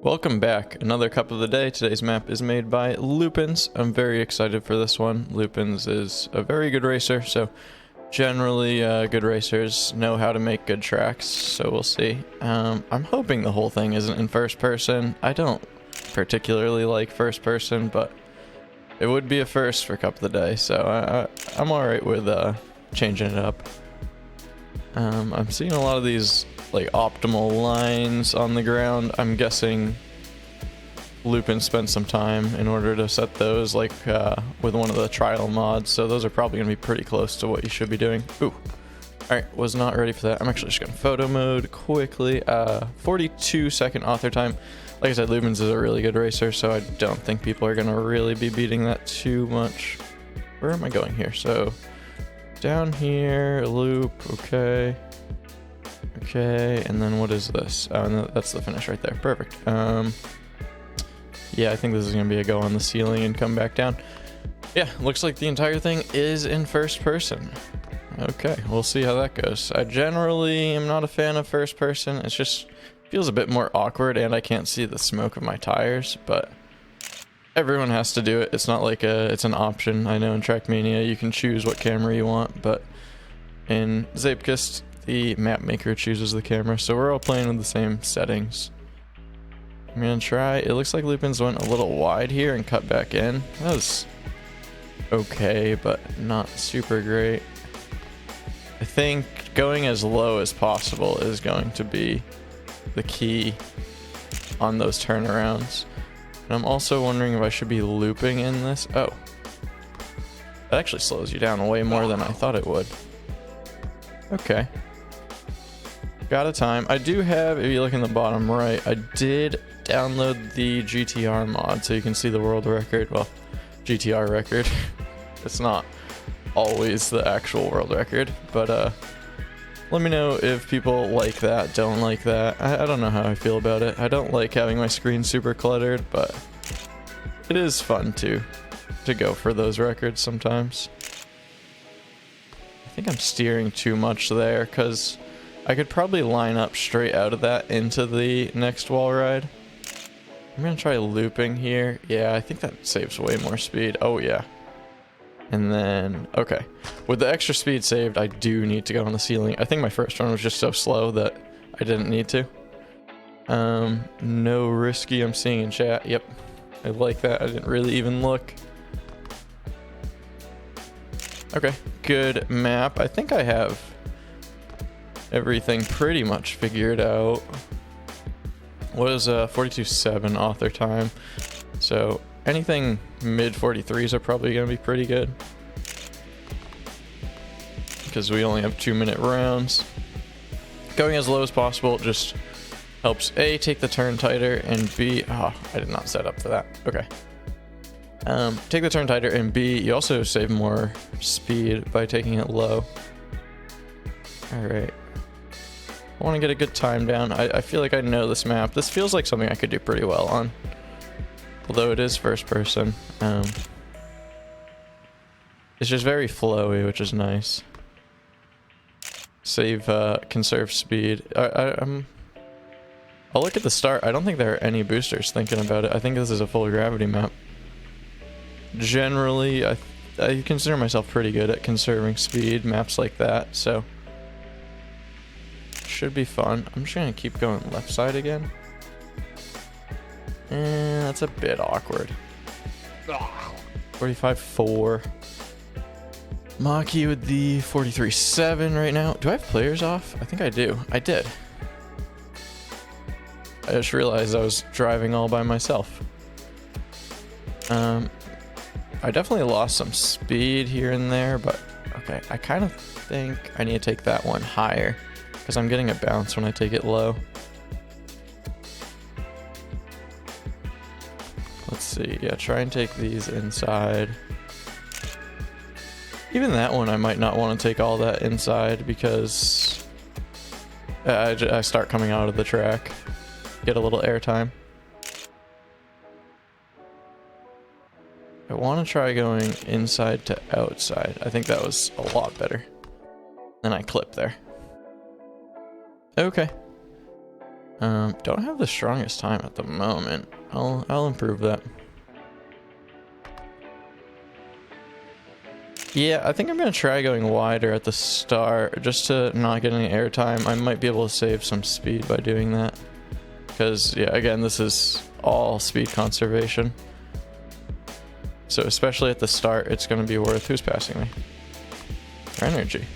Welcome back. Another cup of the day. Today's map is made by Lupens. I'm very excited for this one. Lupens is a very good racer, so generally good racers know how to make good tracks, so we'll see. I'm hoping the whole thing isn't in first person. I don't particularly like first person, but it would be a first for cup of the day, so I'm alright with changing it up. I'm seeing a lot of these like optimal lines on the ground. I'm guessing Lupin spent some time in order to set those, like with one of the trial mods, so those are probably going to be pretty close to what you should be doing. Ooh, alright, was not ready for that. I'm actually just going to photo mode quickly. 42-second author time. Like I said, Lupins is a really good racer, so I don't think people are going to really be beating that too much. Where am I going here? So down here, loop, okay. Okay, and then what is this? Oh, no, that's the finish right there. Perfect. Yeah, I think this is going to be a go on the ceiling and come back down. Yeah, looks like the entire thing is in first person. Okay, we'll see how that goes. I generally am not a fan of first person. It just feels a bit more awkward, and I can't see the smoke of my tires, but everyone has to do it. It's not like it's an option. I know in Trackmania you can choose what camera you want, but in Zeepkist, the map maker chooses the camera, so we're all playing with the same settings. I'm gonna try. It looks like Lupins went a little wide here and cut back in. That was okay, but not super great. I think going as low as possible is going to be the key on those turnarounds. And I'm also wondering if I should be looping in this. Oh, that actually slows you down way more than I thought it would. Okay. Got a time. I do have, if you look in the bottom right, I did download the GTR mod so you can see the world record. Well, GTR record. It's not always the actual world record, but let me know if people like that, don't like that. I don't know how I feel about it. I don't like having my screen super cluttered, but it is fun to go for those records sometimes. I think I'm steering too much there because I could probably line up straight out of that into the next wall ride. I'm gonna try looping here. Yeah, I think that saves way more speed. Oh yeah. And then, okay. With the extra speed saved, I do need to go on the ceiling. I think my first one was just so slow that I didn't need to. No risky, I'm seeing in chat. Yep, I like that. I didn't really even look. Okay, good map. I think I have everything pretty much figured out. What is 42.7 author time? So anything mid 43s are probably going to be pretty good, because we only have 2-minute rounds. Going as low as possible just helps A, take the turn tighter, and B, oh, I did not set up for that. Okay. Take the turn tighter, and B, you also save more speed by taking it low. Alright. I want to get a good time down. I feel like I know this map. This feels like something I could do pretty well on, although it is first person. It's just very flowy, which is nice. Save, conserve speed. I'll look at the start. I don't think there are any boosters thinking about it. I think this is a full gravity map. Generally, I consider myself pretty good at conserving speed, maps like that, so should be fun. I'm just gonna keep going left side again. And that's a bit awkward. 45.4. Maki with the 43.7 right now. Do I have players off? I think I do. I did. I just realized I was driving all by myself. I definitely lost some speed here and there, but okay, I kind of think I need to take that one higher, because I'm getting a bounce when I take it low. Let's see. Yeah, try and take these inside. Even that one I might not want to take all that inside, because I start coming out of the track. Get a little airtime. I want to try going inside to outside. I think that was a lot better. Then I clip there. Okay. Don't have the strongest time at the moment. I'll improve that. Yeah, I think I'm gonna try going wider at the start just to not get any airtime. I might be able to save some speed by doing that. Because, yeah, again, this is all speed conservation. So especially at the start, it's gonna be worth... Who's passing me? Energy.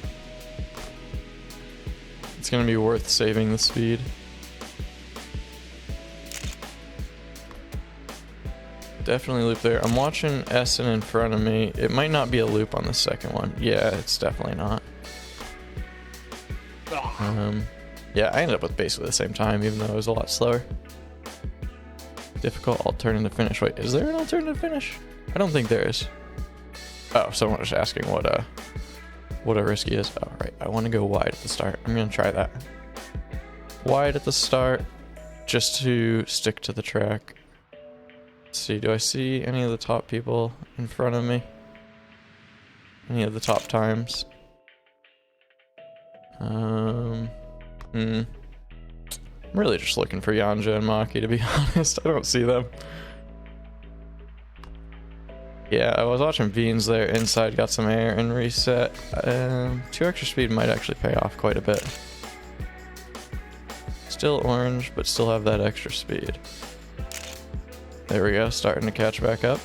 It's gonna be worth saving the speed. Definitely loop there. I'm watching Essen in front of me. It might not be a loop on the second one. Yeah, it's definitely not. Yeah, I ended up with basically the same time, even though it was a lot slower. Difficult alternative finish. Wait, is there an alternative finish? I don't think there is. Oh, someone was asking what a risky is. Oh, right. I want to go wide at the start. I'm gonna try that. Wide at the start, just to stick to the track. Let's see, do I see any of the top people in front of me? Any of the top times? I'm really just looking for Yanja and Maki, to be honest. I don't see them. Yeah, I was watching Beans there inside, got some air and reset. 2 extra speed might actually pay off quite a bit. Still orange, but still have that extra speed. There we go, starting to catch back up.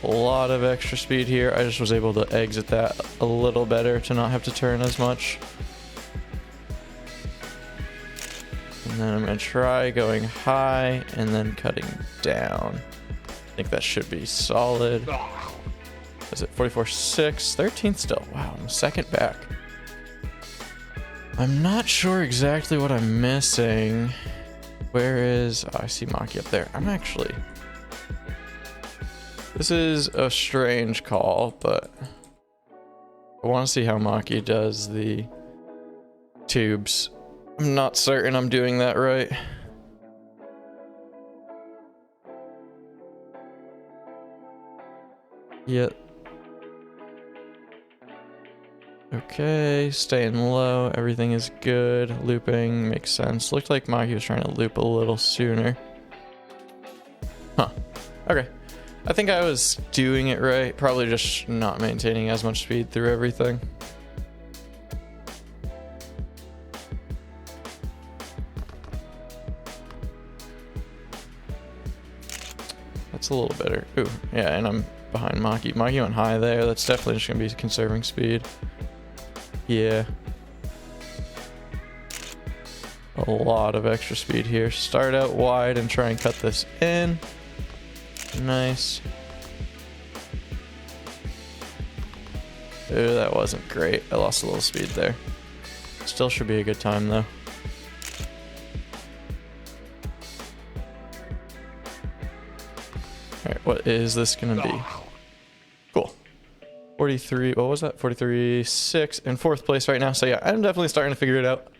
A lot of extra speed here. I just was able to exit that a little better to not have to turn as much. And then I'm going to try going high and then cutting down. I think that should be solid. Is it 44.6? 13th still. Wow, I'm second back. I'm not sure exactly what I'm missing. Where is... Oh, I see Maki up there. I'm actually... This is a strange call, but I want to see how Maki does the tubes. I'm not certain I'm doing that right. Yep. Okay, staying low. Everything is good. Looping makes sense. Looked like Maki was trying to loop a little sooner. Huh. Okay. I think I was doing it right. Probably just not maintaining as much speed through everything. That's a little better. Ooh, yeah, and I'm behind Maki. Maki went high there. That's definitely just going to be conserving speed. Yeah. A lot of extra speed here. Start out wide and try and cut this in. Nice. Ooh, that wasn't great. I lost a little speed there. Still should be a good time though. Alright, what is this gonna be? Cool. 43, what was that? 43.6 in 4th place right now. So yeah, I'm definitely starting to figure it out.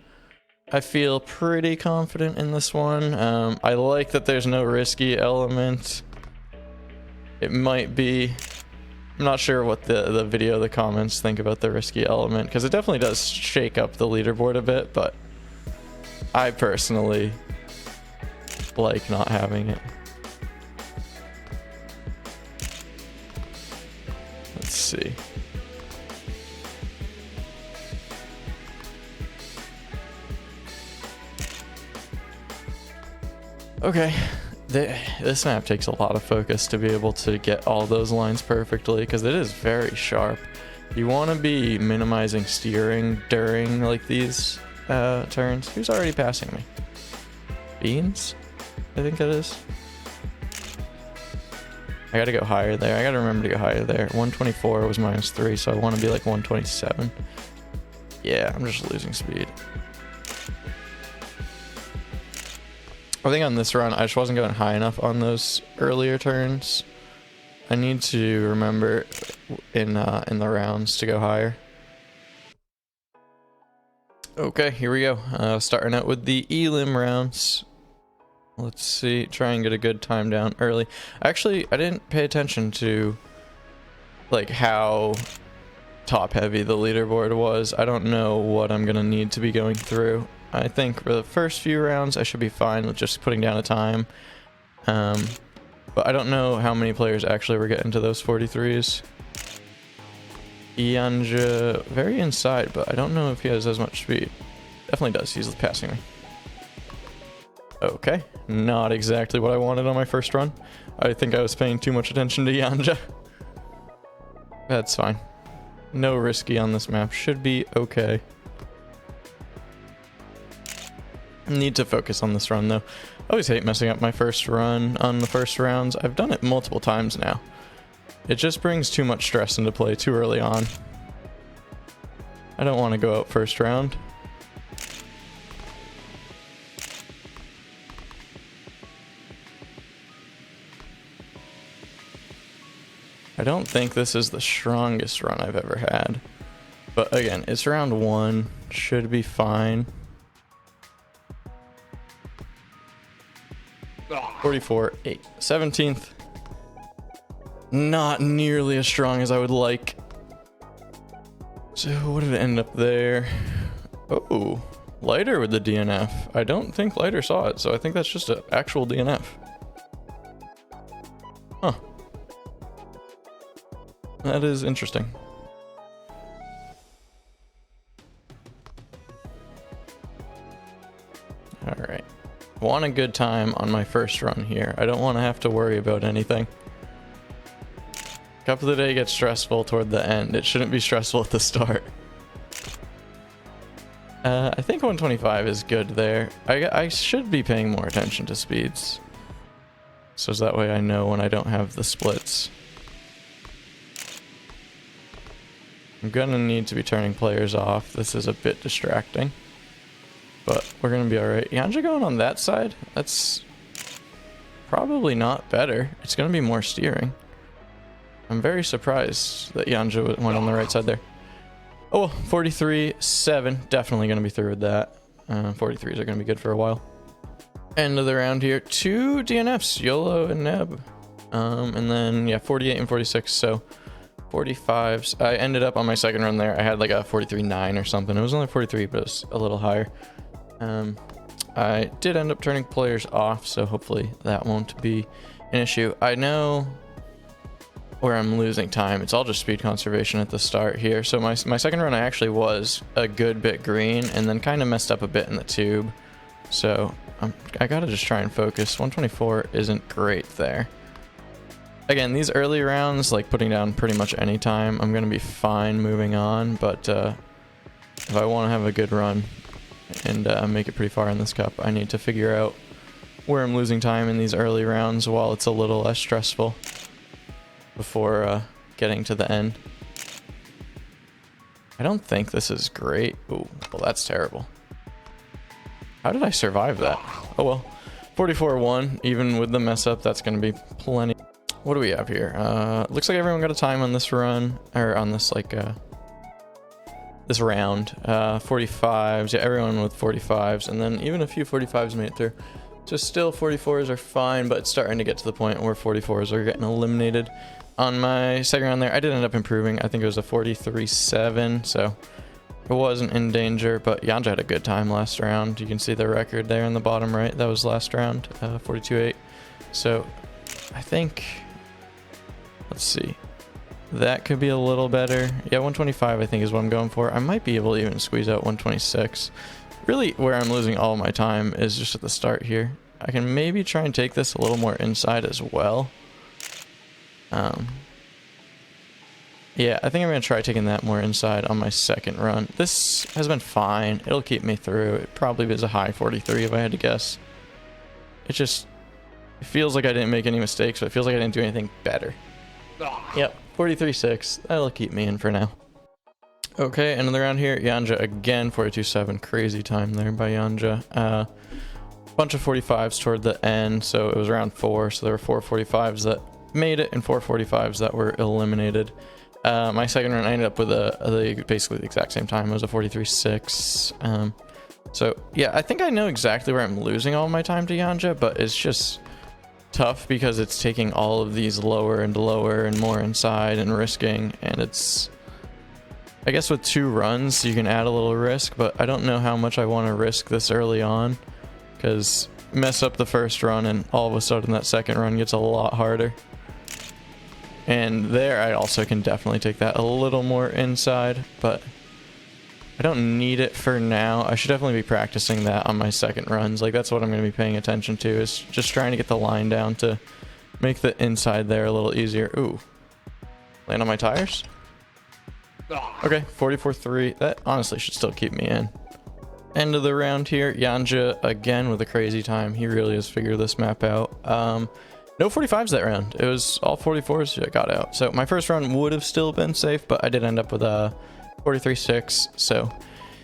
I feel pretty confident in this one. I like that there's no risky element. It might be... I'm not sure what the comments think about the risky element, because it definitely does shake up the leaderboard a bit, but I personally like not having it. Let's see. Okay. This map takes a lot of focus to be able to get all those lines perfectly, because it is very sharp. You want to be minimizing steering during like these turns. Who's already passing me? Beans? I think it is. I gotta go higher there. I gotta remember to go higher there. 124 was -3, so I want to be like 127. Yeah, I'm just losing speed. I think on this run, I just wasn't going high enough on those earlier turns. I need to remember in the rounds to go higher. Okay, here we go. Starting out with the elim rounds. Let's see, try and get a good time down early. Actually, I didn't pay attention to like how top heavy the leaderboard was. I don't know what I'm gonna need to be going through. I think for the first few rounds I should be fine with just putting down a time. But I don't know how many players actually were getting to those 43s. Yanja, very inside, but I don't know if he has as much speed. Definitely does, he's passing me. Okay, not exactly what I wanted on my first run. I think I was paying too much attention to Yanja. That's fine. No risky on this map, should be okay. Need to focus on this run though. I always hate messing up my first run on the first rounds. I've done it multiple times now. It just brings too much stress into play too early on. I don't want to go out first round. I don't think this is the strongest run I've ever had. But again, it's round 1. Should be fine. 44, 8, 17th. Not nearly as strong as I would like. So what did it end up there? Oh, Lighter with the DNF. I don't think Lighter saw it, so I think that's just an actual DNF. Huh. That is interesting. Alright. Want a good time on my first run here. I don't want to have to worry about anything. Cup of the day gets stressful toward the end. It shouldn't be stressful at the start. I think 125 is good there. I should be paying more attention to speeds. So that way I know when I don't have the splits. I'm gonna need to be turning players off. This is a bit distracting. But we're gonna be alright. Yanja going on that side? That's probably not better. It's gonna be more steering. I'm very surprised that Yanja went on the right side there. Oh, well, 43-7. Definitely gonna be through with that. 43s are gonna be good for a while. End of the round here. 2 DNFs, YOLO and Neb. And then, yeah, 48 and 46, so 45s. I ended up on my second run there. I had like a 43.9 or something. It was only 43, but it was a little higher. I did end up turning players off, so hopefully that won't be an issue. I know where I'm losing time. It's all just speed conservation at the start here. So my second run I actually was a good bit green and then kind of messed up a bit in the tube. So I gotta just try and focus. 124 isn't great there. Again, these early rounds, like putting down pretty much any time, I'm gonna be fine moving on, but if I want to have a good run and make it pretty far in this cup, I need to figure out where I'm losing time in these early rounds while it's a little less stressful before getting to the end. I don't think this is great. Ooh, well, that's terrible. How did I survive that? Oh well. 44-1, even with the mess up, that's going to be plenty. What do we have here? Looks like everyone got a time on this run, or on this, like, this round. 45s, yeah, everyone with 45s, and then even a few 45s made it through. So still 44s are fine, but it's starting to get to the point where 44s are getting eliminated. On my second round there, I did end up improving. I think it was a 43-7, so it wasn't in danger, but Yanja had a good time last round. You can see the record there in the bottom right. That was last round, 42-8. So I think, let's see, that could be a little better. Yeah, 125 I think is what I'm going for. I might be able to even squeeze out 126. Really, where I'm losing all my time is just at the start here. I can maybe try and take this a little more inside as well. Yeah, I think I'm going to try taking that more inside on my second run. This has been fine. It'll keep me through. It probably was a high 43 if I had to guess. It feels like I didn't make any mistakes, but it feels like I didn't do anything better. Yep, 43-6. That'll keep me in for now. Okay, end of the round here. Yanja again, 42-7. Crazy time there by Yanja. Bunch of 45s toward the end, so it was round 4, so there were 4 45s that made it and 4 45s that were eliminated. My second run I ended up with basically the exact same time. It was a 43-6. So yeah, I think I know exactly where I'm losing all my time to Yanja, but it's just tough because it's taking all of these lower and lower and more inside and risking, and it's I guess with 2 runs, you can add a little risk, but I don't know how much I want to risk this early on, because mess up the first run and all of a sudden that second run gets a lot harder. And there I also can definitely take that a little more inside, but I don't need it for now. I should definitely be practicing that on my second runs. Like, that's what I'm going to be paying attention to, is just trying to get the line down to make the inside there a little easier. Ooh. Land on my tires? Okay, 44-3. That honestly should still keep me in. End of the round here. Yanja again with a crazy time. He really has figured this map out. No 45s that round. It was all 44s that got out. So my first round would have still been safe, but I did end up with a 43-6. So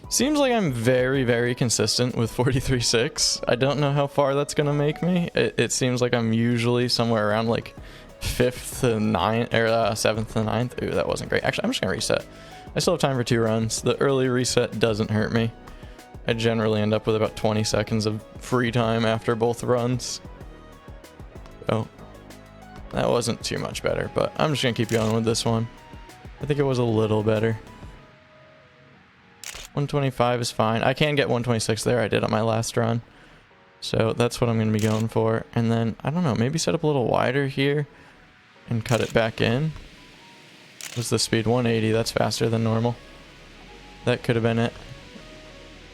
seems like I'm very, very consistent with 43-6. I don't know how far that's going to make me. It seems like I'm usually somewhere around like 5th to 9th, or 7th to 9th. Ooh, that wasn't great. Actually, I'm just going to reset. I still have time for 2 runs. The early reset doesn't hurt me. I generally end up with about 20 seconds of free time after both runs. So that wasn't too much better, but I'm just going to keep going with this one. I think it was a little better. 125 is fine. I can get 126 there. I did on my last run. So that's what I'm going to be going for. And then, I don't know, maybe set up a little wider here and cut it back in. What's the speed? 180. That's faster than normal. That could have been it.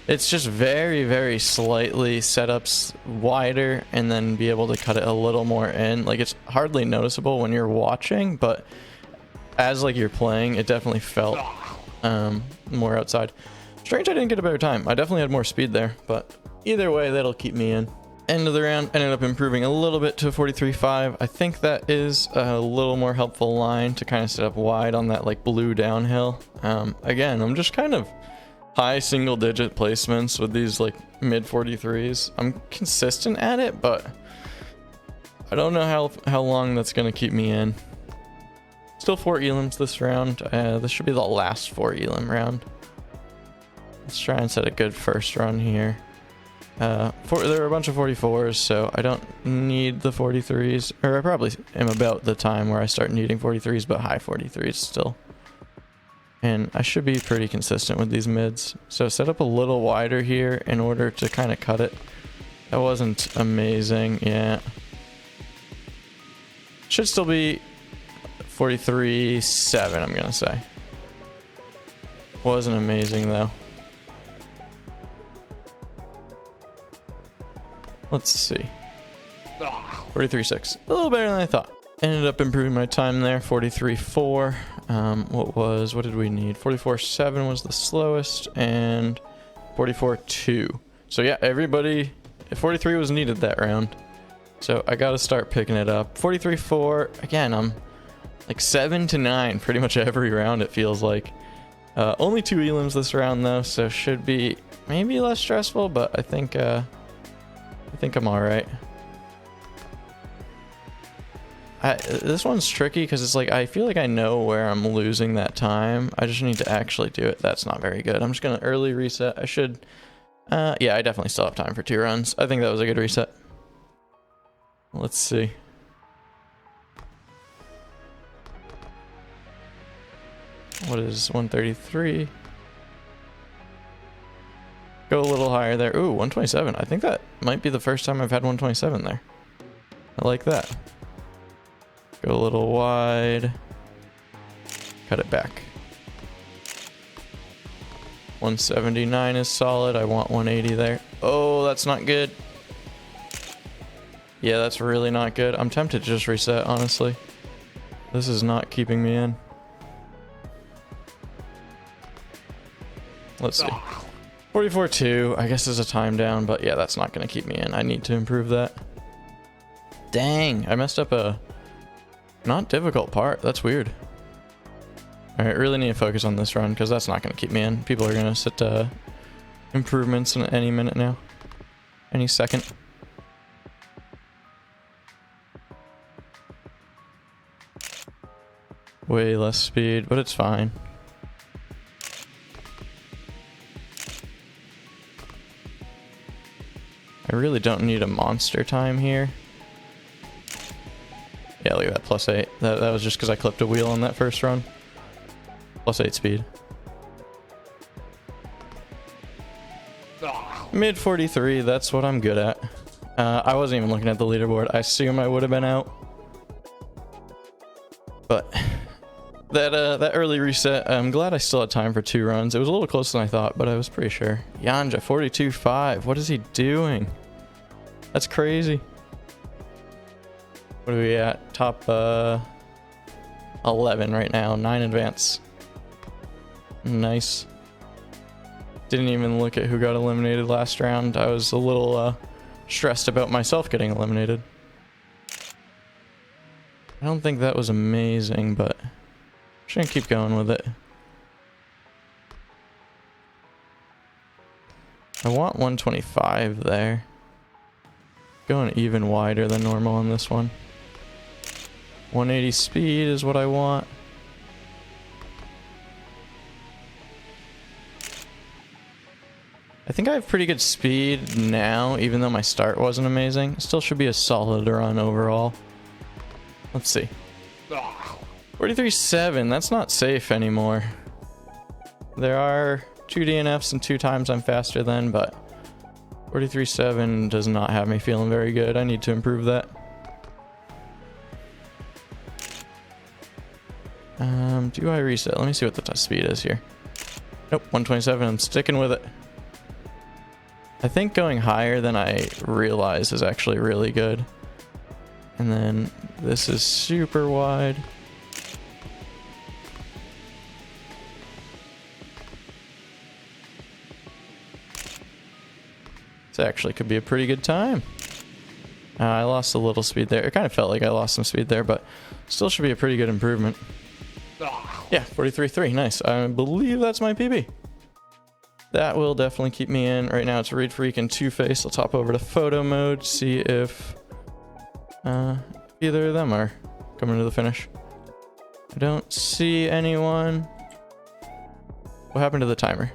It's just very, very slightly setups wider and then be able to cut it a little more in. Like, it's hardly noticeable when you're watching, but as like you're playing, it definitely felt more outside. Strange I didn't get a better time. I definitely had more speed there, but either way, that'll keep me in. End of the round, ended up improving a little bit to 43.5. I think that is a little more helpful line to kind of set up wide on that like blue downhill. Again, I'm just kind of high single digit placements with these like mid 43s. I'm consistent at it, but I don't know how long that's going to keep me in. Still 4 elims this round. This should be the last 4 elim round. Let's try and set a good first run here. There are a bunch of 44s, so I don't need the 43s, or I probably am about the time where I start needing 43s, but high 43s still. And I should be pretty consistent with these mids. So set up a little wider here in order to kind of cut it. That wasn't amazing, yeah. Should still be 43.7, I'm gonna say. Wasn't amazing though. Let's see. 43.6. A little better than I thought. Ended up improving my time there. 43.4. What did we need? 44.7 was the slowest, and 44.2. So yeah, everybody, 43 was needed that round. So I got to start picking it up. 43.4. Again, I'm like 7 to 9 pretty much every round, it feels like. Only 2 elims this round though, so should be maybe less stressful, but I think I'm all right. This one's tricky because it's like I feel like I know where I'm losing that time. I just need to actually do it. That's not very good. I'm just gonna early reset. I should. Yeah, I definitely still have time for 2 runs. I think that was a good reset. Let's see. What is 133? Go a little higher there. Ooh, 127. I think that might be the first time I've had 127 there. I like that. Go a little wide. Cut it back. 179 is solid. I want 180 there. Oh, that's not good. Yeah, that's really not good. I'm tempted to just reset, honestly. This is not keeping me in. Let's see. 44.2, I guess is a time down, but yeah, that's not going to keep me in. I need to improve that. Dang, I messed up a not difficult part. That's weird. Alright, really need to focus on this run because that's not going to keep me in. People are going to set improvements in any minute now. Any second. Way less speed, but it's fine. I really don't need a monster time here. Yeah, look at that, +8. That was just because I clipped a wheel on that first run. +8 speed. Mid 43, that's what I'm good at. I wasn't even looking at the leaderboard. I assume I would have been out. But that early reset, I'm glad I still had time for 2 runs. It was a little closer than I thought, but I was pretty sure. Yanja, 42.5. What is he doing? That's crazy. What are we at? Top 11 right now. 9 advance. Nice. Didn't even look at who got eliminated last round. I was a little stressed about myself getting eliminated. I don't think that was amazing, but I'm just gonna keep going with it. I want 125 there. Going even wider than normal on this one. 180 speed is what I want. I think I have pretty good speed now, even though my start wasn't amazing. Still should be a solid run overall. Let's see. 43.7, that's not safe anymore. There are 2 DNFs and 2 times I'm faster than, but 43.7 does not have me feeling very good. I need to improve that. Do I reset? Let me see what the speed is here. Nope, 127, I'm sticking with it. I think going higher than I realize is actually really good. And then this is super wide. This actually could be a pretty good time. I lost a little speed there. It kind of felt like I lost some speed there, but still should be a pretty good improvement. Yeah, 43.3, nice. I believe that's my PB. That will definitely keep me in. Right now it's Read Freak and Two Face. I'll top over to photo mode, see if either of them are coming to the finish. I don't see anyone. What happened to the timer?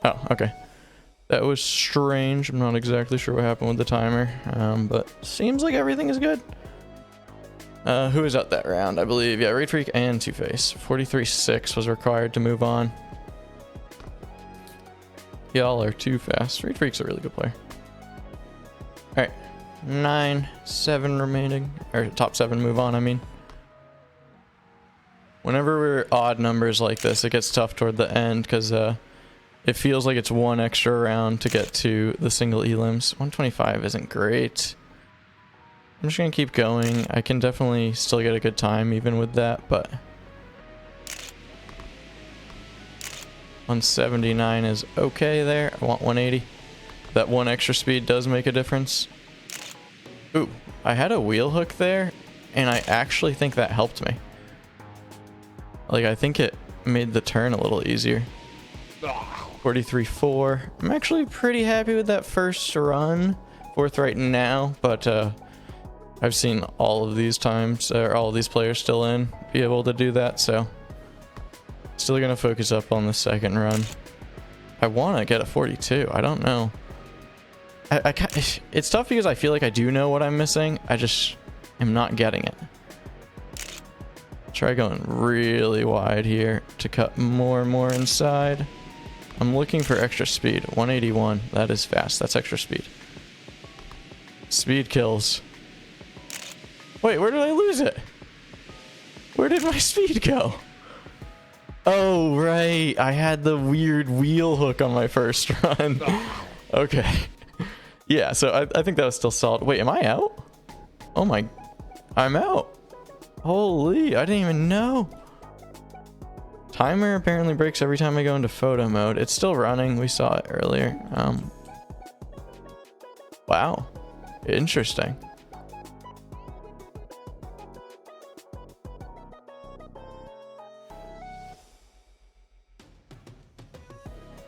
Oh, okay. That was strange. I'm not exactly sure what happened with the timer, but seems like everything is good. Who was out that round? I believe, yeah, Raid Freak and Two Face. 43.6 was required to move on. Y'all are too fast. Raid Freak's a really good player. Alright, 7 remaining, or top 7 move on, I mean. Whenever we're odd numbers like this, it gets tough toward the end, because it feels like it's 1 extra round to get to the single elims. 125 isn't great. I'm just gonna keep going. I can definitely still get a good time even with that, but 179 is okay there. I want 180. That 1 extra speed does make a difference. Ooh, I had a wheel hook there, and I actually think that helped me. Like, I think it made the turn a little easier. 43.4. I'm actually pretty happy with that first run. 4th right now, but I've seen all of these times, or all of these players still in, be able to do that, so still gonna focus up on the second run. I want to get a 42. I don't know. It's tough because I feel like I do know what I'm missing. I just am not getting it. Try going really wide here to cut more and more inside. I'm looking for extra speed. 181. That is fast. That's extra speed. Speed kills. Wait, where did I lose it? Where did my speed go? Oh, right. I had the weird wheel hook on my first run. Okay. Yeah, so I think that was still solid. Wait, am I out? Oh my... I'm out. Holy, I didn't even know. Timer apparently breaks every time I go into photo mode. It's still running. We saw it earlier. Wow. Interesting.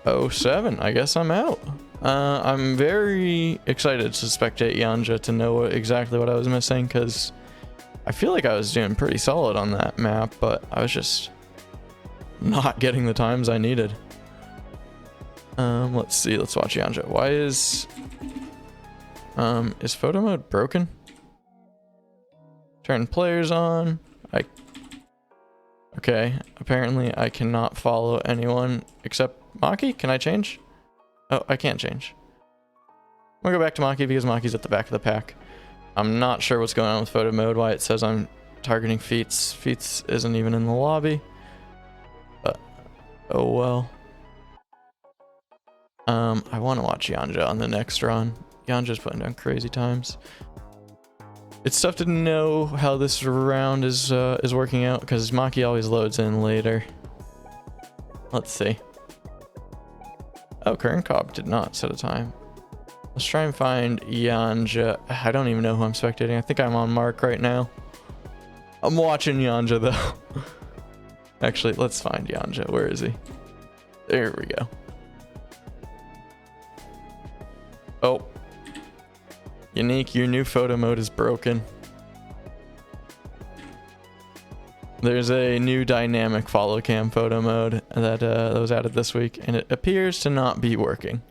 Oh, 7. I guess I'm out. I'm very excited to spectate Yanja to know exactly what I was missing, because I feel like I was doing pretty solid on that map, but I was just not getting the times I needed. Let's see. Let's watch Yanja. Why is photo mode broken? Turn players on. Okay, apparently I cannot follow anyone except Maki. Can I change? Oh, I can't change. I'm gonna go back to Maki because Maki's at the back of the pack. I'm not sure what's going on with photo mode, why it says I'm targeting Feats. Feats isn't even in the lobby. But, oh well. I want to watch Yanja on the next run. Yanja's putting down crazy times. It's tough to know how this round is working out because Maki always loads in later. Let's see. Oh, Kern Cobb did not set a time. Let's try and find Yanja. I don't even know who I'm spectating. I think I'm on Mark right now. I'm watching Yanja though. Actually, let's find Yanja. Where is he? There we go. Oh. Unique, your new photo mode is broken. There's a new dynamic follow cam photo mode that was added this week, and it appears to not be working.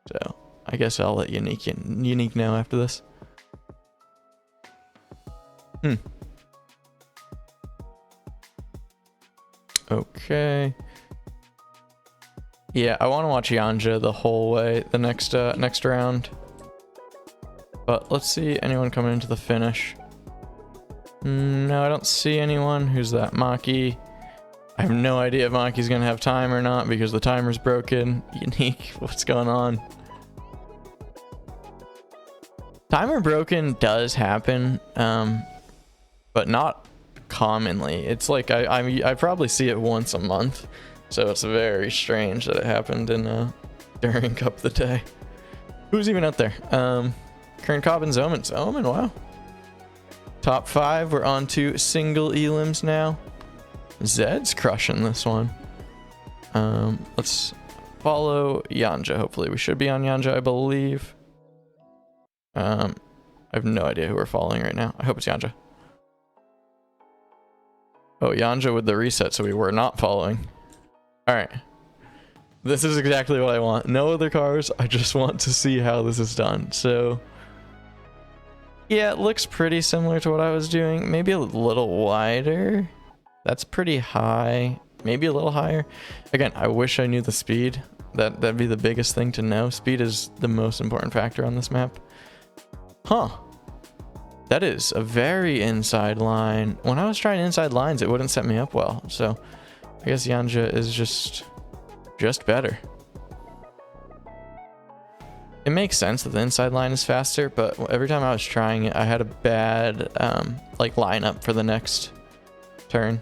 So I guess I'll let Unique know after this. Okay. Yeah, I want to watch Yanja the whole way the next round. But let's see anyone coming into the finish. No, I don't see anyone. Who's that? Maki. I have no idea if Maki's gonna have time or not because the timer's broken. Unique, what's going on? Timer broken does happen, but not commonly. It's like I probably see it once a month, so it's very strange that it happened in during Cup of the Day. Who's even out there? Kern Cobb and Zoman. Zoman, wow. Top 5. We're on to single elims now. Zed's crushing this one. Let's follow Yanja. Hopefully we should be on Yanja, I believe. I have no idea who we're following right now. I hope it's Yanja. Oh, Yanja with the reset, so we were not following. Alright. This is exactly what I want. No other cars. I just want to see how this is done. So, yeah, it looks pretty similar to what I was doing. Maybe a little wider. That's pretty high. Maybe a little higher. Again, I wish I knew the speed. That'd be the biggest thing to know. Speed is the most important factor on this map. Huh. That is a very inside line. When I was trying inside lines, it wouldn't set me up well. So I guess Yanja is just better. It makes sense that the inside line is faster, but every time I was trying it, I had a bad like lineup for the next turn.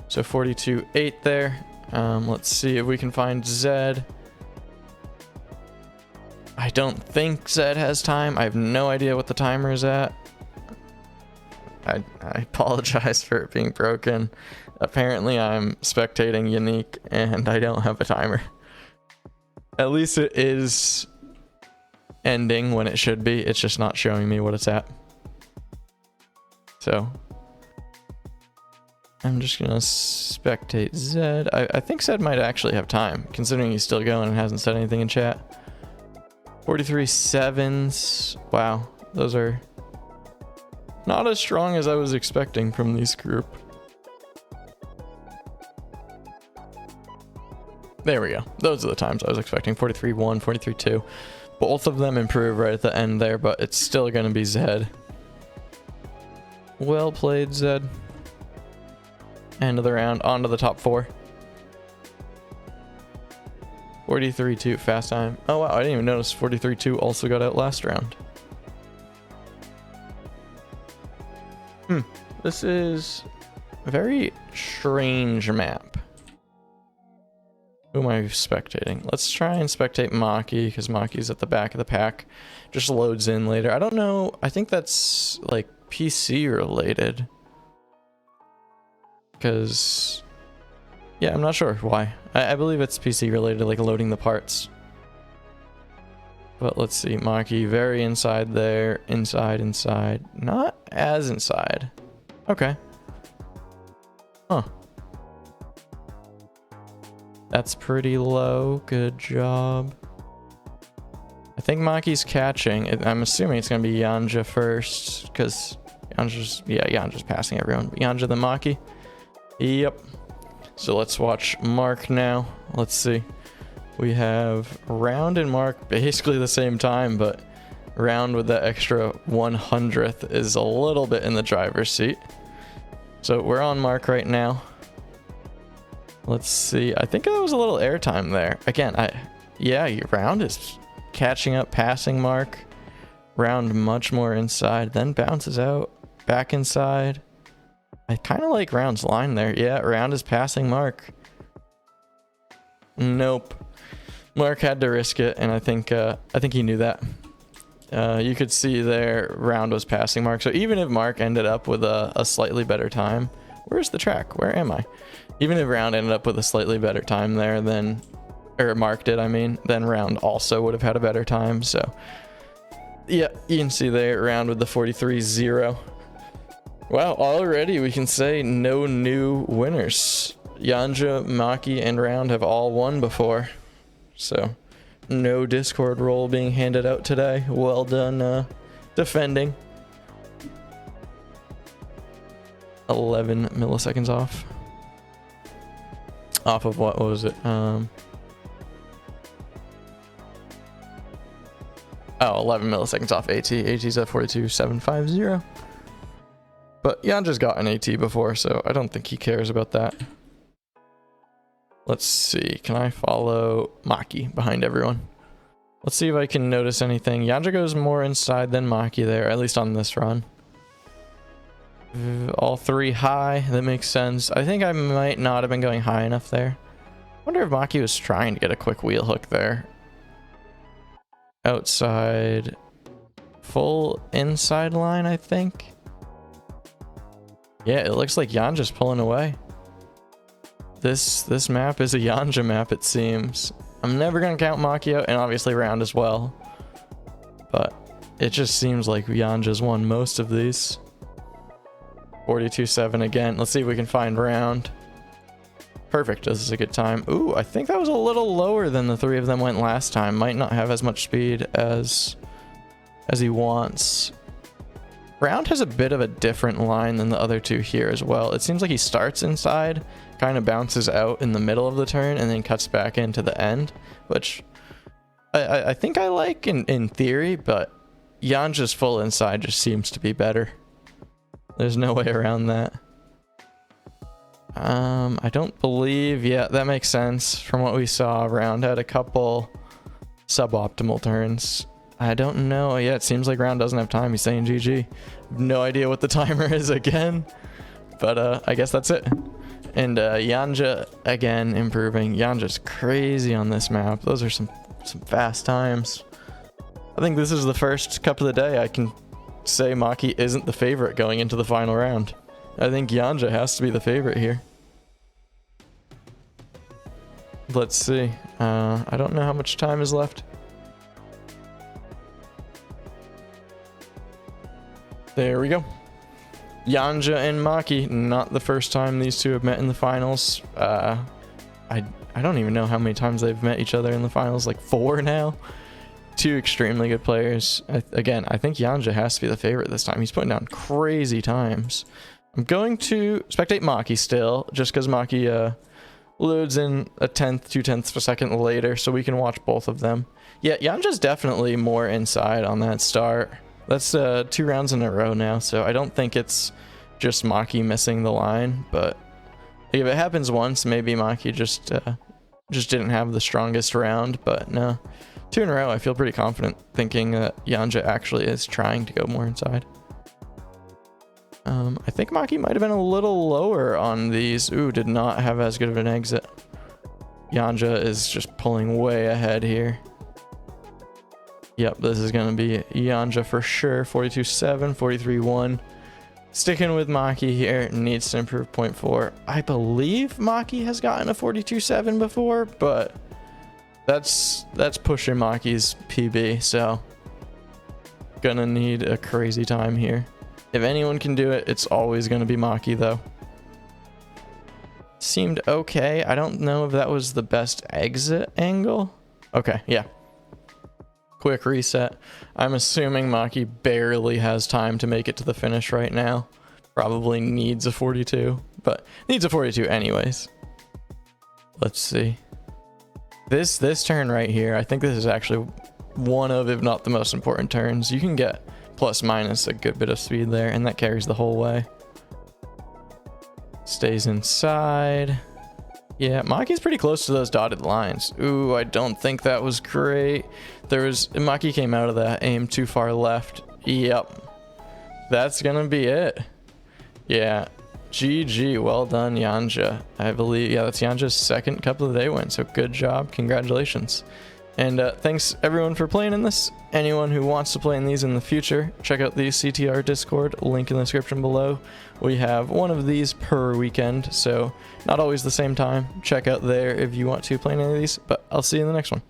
So 42.8 there. Let's see if we can find Zed. I don't think Zed has time. I have no idea what the timer is at. I apologize for it being broken. Apparently I'm spectating Unique and I don't have a timer. At least it is ending when it should be. It's just not showing me what it's at. So I'm just gonna spectate Zed. I think Zed might actually have time, considering he's still going and hasn't said anything in chat. 43.7s. Wow, those are not as strong as I was expecting from this group. There we go. Those are the times I was expecting. 43.1, 43.2. Both of them improve right at the end there, but it's still going to be Zed. Well played, Zed. End of the round. On to the top 4. 43.2 fast time. Oh wow, I didn't even notice 43.2 also got out last round. This is a very strange map. Who am I spectating? Let's try and spectate Maki, because Maki's at the back of the pack. Just loads in later. I don't know. I think that's like PC related. Because, yeah, I'm not sure why. I believe it's PC related, like loading the parts. But let's see. Maki, very inside there. Inside. Not as inside. Okay. Huh. That's pretty low. Good job. I think Maki's catching. I'm assuming it's going to be Yanja first, because Yanja Yanja's passing everyone. But Yanja the Maki. Yep. So let's watch Mark now. Let's see. We have Round and Mark basically the same time, but Round with the extra 100th is a little bit in the driver's seat. So we're on Mark right now. Let's see. I think there was a little airtime there. Again, Round is catching up, passing Mark. Round much more inside, then bounces out, back inside. I kind of like Round's line there. Yeah, Round is passing Mark. Nope. Mark had to risk it, and I think he knew that. You could see there Round was passing Mark. So even if Mark ended up with a slightly better time, where's the track? Where am I? Even if Round ended up with a slightly better time there than, or Mark did, I mean, then Round also would have had a better time. So yeah, you can see there Round with the 43-0. Wow, already we can say no new winners. Yanja, Maki, and Round have all won before. So no Discord role being handed out today. Well done defending. 11 milliseconds off. Off of what was it? 11 milliseconds off AT. AT's at 42.750. But Yanja's got an AT before, so I don't think he cares about that. Let's see. Can I follow Maki behind everyone? Let's see if I can notice anything. Yanja goes more inside than Maki there, at least on this run. All three high. That makes sense. I think I might not have been going high enough there. Wonder if Maki was trying to get a quick wheel hook there. Outside. Full inside line, I think. Yeah, it looks like Yanja's pulling away. This map is a Yanja map, it seems. I'm never going to count Maki out, and obviously Round as well. But it just seems like Yanja's won most of these. 42.7 again. Let's see if we can find Round. Perfect. This is a good time. Ooh, I think that was a little lower than the three of them went last time. Might not have as much speed as he wants. Round has a bit of a different line than the other two here as well. It seems like he starts inside, kind of bounces out in the middle of the turn, and then cuts back into the end, which I think I like in theory, but Yanja's full inside just seems to be better. There's no way around that. I don't believe, yeah, that makes sense. From what we saw, Round had a couple suboptimal turns. I don't know. Yeah, it seems like Round doesn't have time. He's saying GG. No idea what the timer is again, but I guess that's it. And Yanja again improving. Yanja's crazy on this map. Those are some fast times. I think this is the first cup of the day I can say Maki isn't the favorite going into the final round. I think Yanja has to be the favorite here. Let's see. I don't know how much time is left. There we go. Yanja and Maki, not the first time these two have met in the finals. I don't even know how many times they've met each other in the finals, like 4 now. Two extremely good players. Again, I think Yanja has to be the favorite this time. He's putting down crazy times. I'm going to spectate Maki still, just because Maki loads in a 2/10 of a second later, so we can watch both of them. Yeah, Yanja's definitely more inside on that start. That's 2 rounds in a row now, so I don't think it's just Maki missing the line, but if it happens once, maybe Maki just didn't have the strongest round, but no. 2 in a row, I feel pretty confident thinking that Yanja actually is trying to go more inside. I think Maki might have been a little lower on these. Ooh, did not have as good of an exit. Yanja is just pulling way ahead here. Yep, this is going to be Yanja for sure. 42.7, 43.1. Sticking with Maki here. Needs to improve 0.4. I believe Maki has gotten a 42.7 before, but that's pushing Maki's PB, so gonna need a crazy time here. If anyone can do it, it's always gonna be Maki, though. Seemed okay. I don't know if that was the best exit angle. Okay, yeah. quick reset. I'm assuming Maki barely has time to make it to the finish right now. Probably needs a 42, but needs a 42 anyways. Let's see. This turn right here, I think this is actually one of, if not the most important turns. You can get plus minus a good bit of speed there, and that carries the whole way. Stays inside. Yeah, Maki's pretty close to those dotted lines. Ooh, I don't think that was great. Maki came out of that aim too far left. Yep. That's gonna be it. Yeah. GG, well done, Yanja. I believe, yeah, that's Yanja's second Cup of the Day win, so good job, congratulations. And thanks everyone for playing in this. Anyone who wants to play in these in the future, check out the CTR Discord, link in the description below. We have one of these per weekend, so not always the same time. Check out there if you want to play any of these, but I'll see you in the next one.